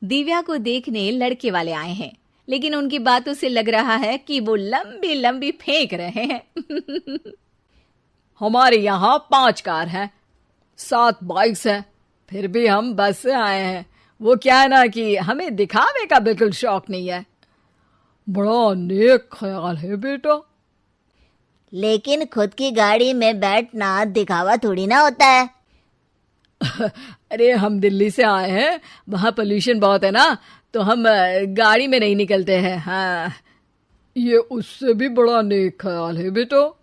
दिव्या को देखने लड़के वाले आए हैं, लेकिन उनकी बातों से लग रहा है कि वो लंबी लंबी फेंक रहे हैं। हमारे यहाँ 5 कार हैं, 7 बाइक्स हैं, फिर भी हम बस से आए हैं। वो क्या है ना कि हमें दिखावे का बिल्कुल शौक नहीं है। बड़ा नेक ख्याल है बेटा। लेकिन खुद की गाड़ी में बैठना दिखावा थोड़ी ना होता है। अरे हम दिल्ली से आए हैं, वहाँ पोल्यूशन बहुत है ना, तो हम गाड़ी में नहीं निकलते हैं। हाँ, ये उससे भी बड़ा नेक ख्याल है बेटा।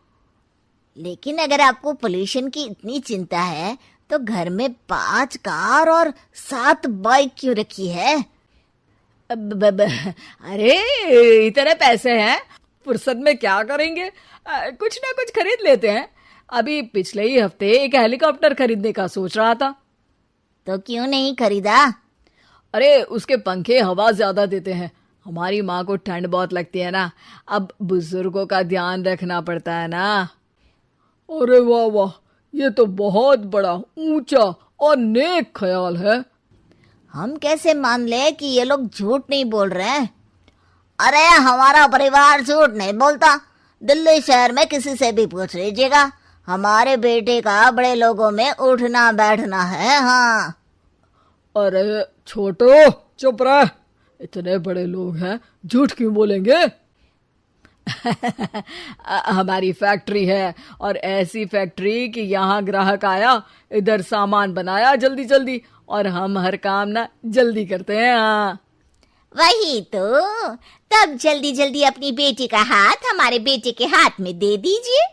लेकिन अगर आपको पोल्यूशन की इतनी चिंता है तो घर में 5 कार और 7 बाइक क्यों रखी है? अरे इतने पैसे हैं, फुर्सत में क्या करेंगे, कुछ ना कुछ खरीद लेते हैं। अभी पिछले ही हफ्ते एक हेलीकॉप्टर खरीदने का सोच रहा था। तो क्यों नहीं खरीदा? अरे उसके पंखे हवा ज्यादा देते हैं, हमारी माँ को ठंड बहुत लगती है ना, अब बुजुर्गों का ध्यान रखना पड़ता है ना। अरे वाह वाह, ये तो बहुत बड़ा ऊंचा और नेक ख्याल है। हम कैसे मान ले कि ये लोग झूठ नहीं बोल रहे हैं? अरे हमारा परिवार झूठ नहीं बोलता। दिल्ली शहर में किसी से भी पूछ लीजिएगा, हमारे बेटे का बड़े लोगों में उठना बैठना है। हाँ। अरे छोटो चुप रह, इतने बड़े लोग हैं, झूठ क्यों बोलेंगे? हमारी फैक्ट्री है, और ऐसी फैक्ट्री कि यहाँ ग्राहक आया, इधर सामान बनाया जल्दी जल्दी, और हम हर काम ना जल्दी करते हैं। हाँ वही तो, तब जल्दी जल्दी अपनी बेटी का हाथ हमारे बेटे के हाथ में दे दीजिए।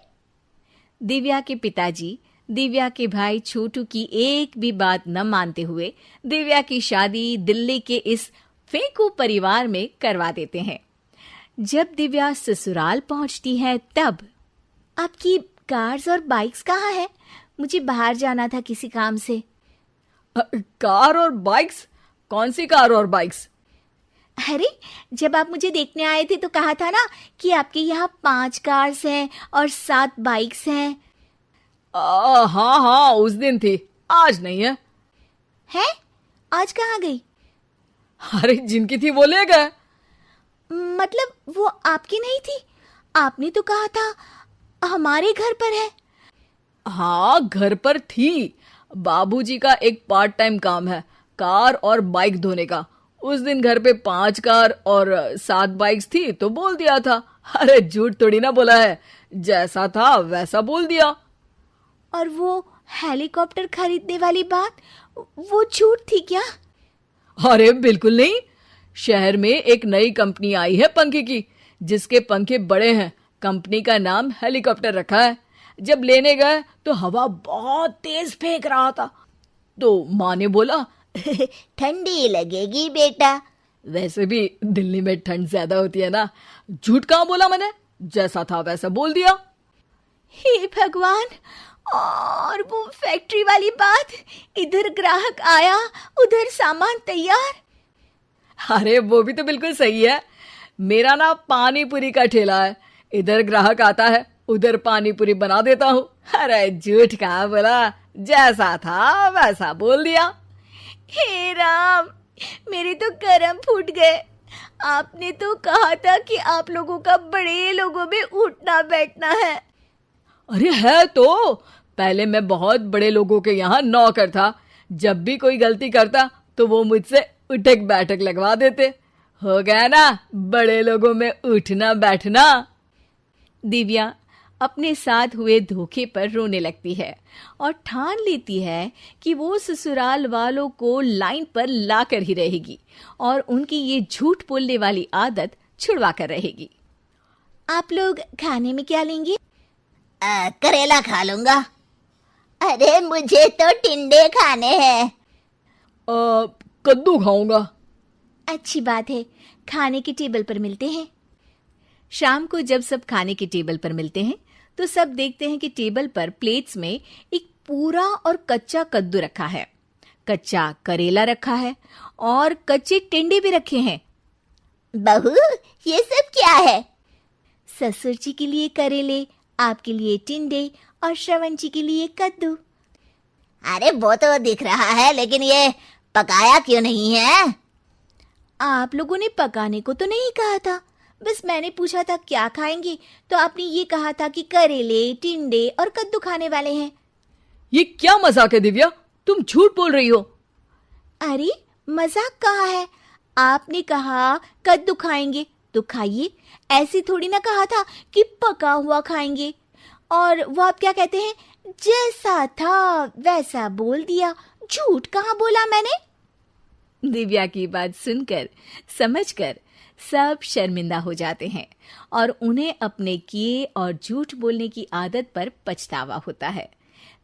दिव्या के पिताजी दिव्या के भाई छोटू की एक भी बात न मानते हुए दिव्या की शादी दिल्ली के इस फेंकू परिवार में करवा देते हैं। जब दिव्या ससुराल पहुंचती है तब, आपकी कार्स और बाइक्स कहाँ है? मुझे बाहर जाना था किसी काम से। कार और बाइक्स? कौन सी कार और बाइक्स? अरे जब आप मुझे देखने आए थे तो कहा था ना कि आपके यहाँ 5 कार्स हैं और 7 बाइक्स हैं। हाँ हाँ, उस दिन थी, आज नहीं है। है? आज कहाँ गई? अरे जिनकी थी वो ले गए। मतलब वो आपकी नहीं थी? आपने तो कहा था हमारे घर पर है। हाँ घर पर थी, बाबूजी का एक पार्ट टाइम काम है, कार और बाइक धोने का। उस दिन घर पे 5 कार और 7 बाइक्स थी तो बोल दिया था। अरे झूठ थोड़ी ना बोला है, जैसा था वैसा बोल दिया। और वो हेलीकॉप्टर खरीदने वाली बात, वो झूठ थी क्या? अरे बिल्कुल नहीं, शहर में एक नई कंपनी आई है पंखे की, जिसके पंखे बड़े हैं, कंपनी का नाम हेलीकॉप्टर रखा है। जब लेने गए तो हवा बहुत तेज फेंक रहा था, तो माँ ने बोला ठंडी लगेगी बेटा। वैसे भी दिल्ली में ठंड ज्यादा होती है ना। झूठ कहाँ बोला मैंने, जैसा था वैसा बोल दिया। हे भगवान, और वो फैक्ट्री वाली बात, इधर ग्राहक आया उधर सामान तैयार। अरे वो भी तो बिल्कुल सही है, मेरा ना पानी पूरी का ठेला है, इधर ग्राहक आता है उधर पानी पूरी बना देता हूँ। अरे झूठ कहाँ बोला, जैसा था वैसा बोल दिया। हे राम, मेरे तो कर्म फूट गए। आपने तो कहा था कि आप लोगों का बड़े लोगों में उठना बैठना है। अरे है तो, पहले मैं बहुत बड़े लोगों के यहाँ नौकर था, जब भी कोई गलती करता तो वो मुझसे उठक बैठक लगवा देते। हो गया ना बड़े लोगों में उठना बैठना। दिव्या अपने साथ हुए धोखे पर रोने लगती है और ठान लेती है कि वो ससुराल वालों को लाइन पर लाकर ही रहेगी और उनकी ये झूठ बोलने वाली आदत छुड़वा कर रहेगी। आप लोग खाने में क्या लेंगे? करेला खा लूंगा। अरे मुझे तो टिंडे खाने हैं। कद्दू खाऊंगा। अच्छी बात है, खाने के टेबल पर मिलते हैं। शाम को जब सब खाने के टेबल पर मिलते हैं तो सब देखते हैं कि टेबल पर प्लेट्स में एक पूरा और कच्चा कद्दू रखा है, कच्चा करेला रखा है और कच्चे टिंडे भी रखे हैं। बहू, ये सब क्या है? ससुर जी के लिए करेले, आपके लिए टिंडे और श्रवण जी के लिए कद्दू। अरे वो तो दिख रहा है, लेकिन ये पकाया क्यों नहीं है? आप लोगों ने पकाने को तो नहीं कहा था, बस मैंने पूछा था क्या खाएंगे, तो आपने ये कहा था कि करेले, टिंडे और कद्दू खाने वाले हैं। ये क्या मजाक है दिव्या, तुम झूठ बोल रही हो। अरे मजाक कहाँ है, आपने कहा कद्दू खाएंगे तो खाइए, ऐसे थोड़ी ना कहा था कि पका हुआ खाएंगे। और वो आप क्या कहते हैं, जैसा था वैसा बोल दिया, झूठ कहाँ बोला मैंने। दिव्या की बात सुनकर, समझकर सब शर्मिंदा हो जाते हैं और उन्हें अपने किए और झूठ बोलने की आदत पर पछतावा होता है।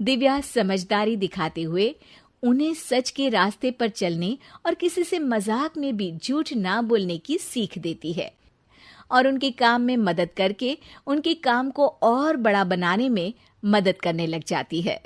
दिव्या समझदारी दिखाते हुए उन्हें सच के रास्ते पर चलने और किसी से मजाक में भी झूठ ना बोलने की सीख देती है और उनके काम में मदद करके उनके काम को और बड़ा बनाने में मदद करने लग जाती है।